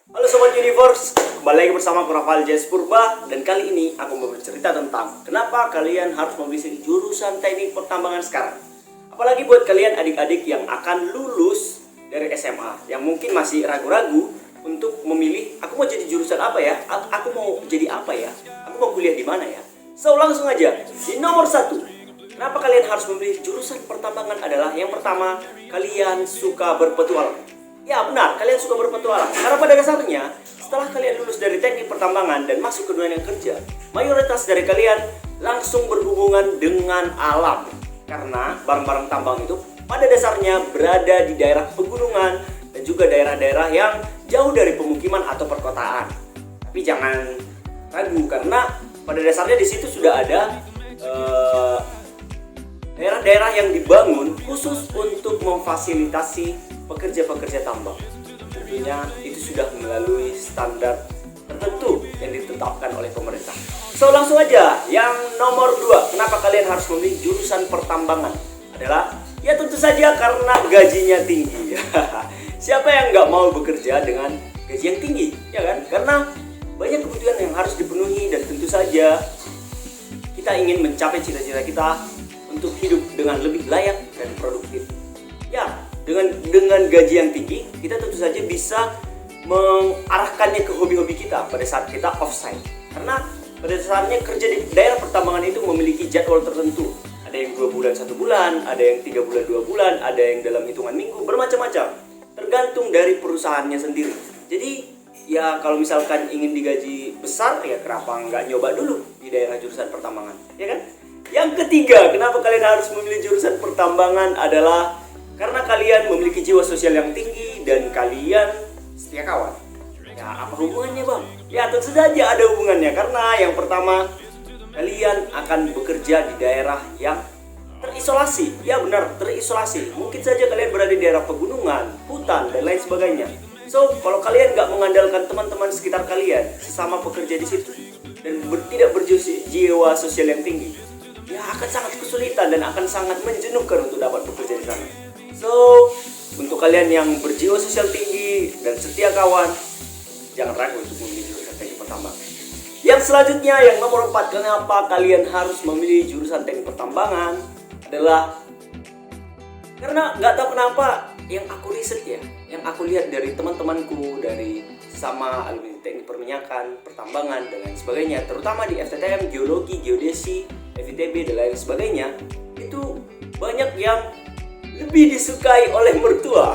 Halo Sobat Universe, kembali lagi bersama aku Rafael Jais Purba. Dan kali ini aku mau bercerita tentang kenapa kalian harus memilih jurusan teknik pertambangan sekarang. Apalagi buat kalian adik-adik yang akan lulus dari SMA, yang mungkin masih ragu-ragu untuk memilih, aku mau jadi jurusan apa ya? Aku mau jadi apa ya? Aku mau kuliah di mana ya? So langsung aja, di nomor 1, kenapa kalian harus memilih jurusan pertambangan adalah yang pertama, kalian suka berpetualang. Ya benar, kalian suka berpetualang. Karena pada dasarnya, setelah kalian lulus dari teknik pertambangan dan masuk ke dunia kerja, mayoritas dari kalian langsung berhubungan dengan alam. Karena barang-barang tambang itu pada dasarnya berada di daerah pegunungan dan juga daerah-daerah yang jauh dari pemukiman atau perkotaan. Tapi jangan ragu, karena pada dasarnya di situ sudah ada daerah-daerah yang dibangun khusus untuk memfasilitasi pekerja-pekerja tambang. Tentunya itu sudah melalui standar tertentu yang ditetapkan oleh pemerintah. So langsung aja, yang nomor 2, kenapa kalian harus memilih jurusan pertambangan adalah ya tentu saja karena gajinya tinggi. Siapa yang nggak mau bekerja dengan gaji yang tinggi, ya kan? Karena banyak kebutuhan yang harus dipenuhi dan tentu saja kita ingin mencapai cita-cita kita untuk hidup dengan lebih layak dan produktif. Ya, dengan gaji yang tinggi, kita tentu saja bisa mengarahkannya ke hobi-hobi kita pada saat kita offsite. Karena pada dasarnya kerja di daerah pertambangan itu memiliki jadwal tertentu. Ada yang 2 bulan 1 bulan, ada yang 3 bulan 2 bulan, ada yang dalam hitungan minggu, bermacam-macam. Tergantung dari perusahaannya sendiri. Jadi ya kalau misalkan ingin digaji besar, ya kenapa nggak nyoba dulu di daerah jurusan pertambangan, ya kan? Yang ketiga, kenapa kalian harus memilih jurusan pertambangan adalah karena kalian memiliki jiwa sosial yang tinggi dan kalian setia kawan. Ya, apa hubungannya bang? Ya tentu saja ada hubungannya, karena yang pertama, kalian akan bekerja di daerah yang terisolasi. Ya benar, terisolasi. Mungkin saja kalian berada di daerah pegunungan, hutan, dan lain sebagainya. So, kalau kalian nggak mengandalkan teman-teman sekitar kalian, sesama pekerja di situ, dan tidak berjiwa sosial yang tinggi, ya akan sangat kesulitan dan akan sangat menjenuhkan untuk dapat bekerja di sana. So, untuk kalian yang berjiwa sosial tinggi dan setia kawan, jangan ragu untuk memilih jurusan teknik pertambangan. Yang selanjutnya, yang nomor 4, kenapa kalian harus memilih jurusan teknik pertambangan adalah karena nggak tahu kenapa, yang aku riset ya, yang aku lihat dari teman-temanku, dari sama alumni teknik perminyakan, pertambangan, dan lain sebagainya, terutama di FTTM, geologi, geodesi, FITB, dan lain sebagainya, itu banyak yang lebih disukai oleh mertua.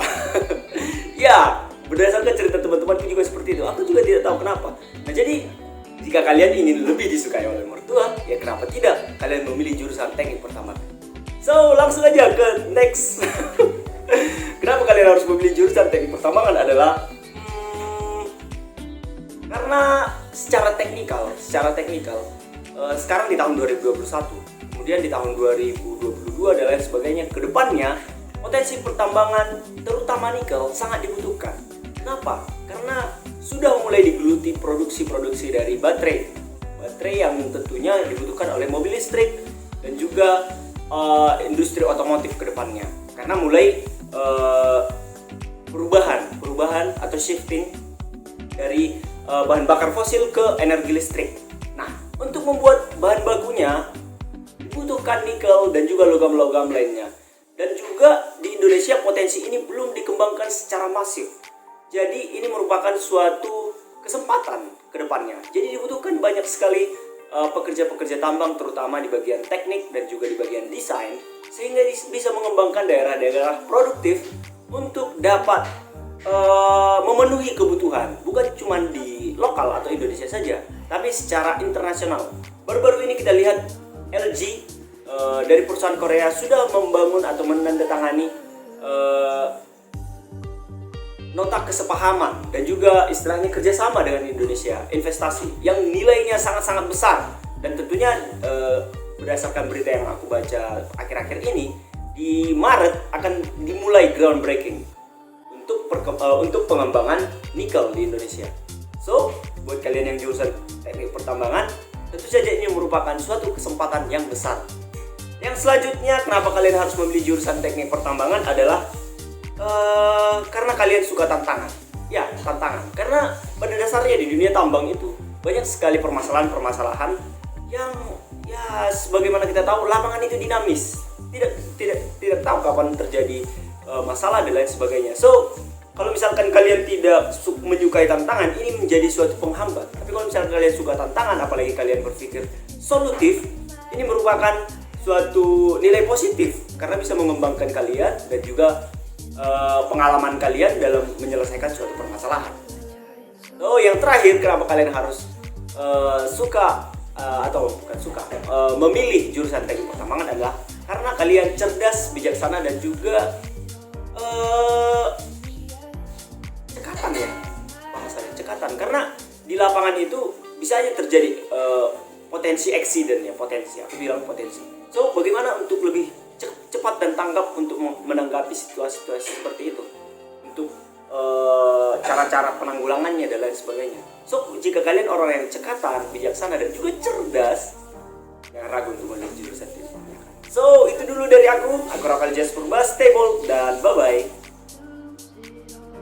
Ya, berdasarkan cerita teman-temanku juga seperti itu. Aku juga tidak tahu kenapa. Nah, jadi jika kalian ingin lebih disukai oleh mertua, ya kenapa tidak kalian memilih jurusan teknik pertambangan. So, langsung aja ke next. Kenapa kalian harus memilih jurusan teknik pertambangan adalah karena secara teknikal, sekarang di tahun 2021, kemudian di tahun 2022 dan lain sebagainya, kedepannya potensi pertambangan terutama nikel sangat dibutuhkan. Kenapa? Karena sudah mulai digeluti produksi dari baterai yang tentunya dibutuhkan oleh mobil listrik dan juga industri otomotif kedepannya. Karena mulai perubahan atau shifting dari bahan bakar fosil ke energi listrik. Nah, untuk membuat bahan bakunya dibutuhkan nikel dan juga logam-logam lainnya. Dan juga di Indonesia potensi ini belum dikembangkan secara masif. Jadi ini merupakan suatu kesempatan ke depannya. Jadi dibutuhkan banyak sekali pekerja-pekerja tambang, terutama di bagian teknik dan juga di bagian desain, sehingga bisa mengembangkan daerah-daerah produktif untuk dapat memenuhi kebutuhan, bukan cuma di lokal atau Indonesia saja, tapi secara internasional. Baru-baru ini kita lihat LG dari perusahaan Korea sudah membangun atau menandatangani nota kesepahaman dan juga istilahnya kerjasama dengan Indonesia, investasi yang nilainya sangat-sangat besar. Dan tentunya berdasarkan berita yang aku baca akhir-akhir ini, di Maret akan dimulai groundbreaking untuk pengembangan nikel di Indonesia. So, buat kalian yang jurusan teknik pertambangan, tentu saja ini merupakan suatu kesempatan yang besar. Yang selanjutnya, kenapa kalian harus memilih jurusan teknik pertambangan adalah karena kalian suka tantangan. Ya, tantangan. Karena pada dasarnya di dunia tambang itu banyak sekali permasalahan-permasalahan yang ya sebagaimana kita tahu lapangan itu dinamis. Tidak tahu kapan terjadi masalah dan lain sebagainya. So, kalau misalkan kalian tidak menyukai tantangan, ini menjadi suatu penghambat. Tapi kalau misalkan kalian suka tantangan, apalagi kalian berpikir solutif, ini merupakan suatu nilai positif karena bisa mengembangkan kalian dan juga pengalaman kalian dalam menyelesaikan suatu permasalahan. So, yang terakhir, kenapa kalian harus suka atau bukan suka memilih jurusan teknik pertambangan adalah karena kalian cerdas, bijaksana dan juga cekatan ya, bahasanya cekatan. Karena di lapangan itu bisa aja terjadi potensi accident ya, potensi. Aku bilang potensi. So, bagaimana untuk lebih cepat dan tanggap untuk menanggapi situasi-situasi seperti itu, untuk cara-cara penanggulangannya dan lain sebagainya. So, jika kalian orang yang cekatan, bijaksana dan juga cerdas, jangan ragu untuk memilih jurusan teknik pertambangan. So, itu dulu dari aku Rakal Jas Purba, stay bold dan bye-bye.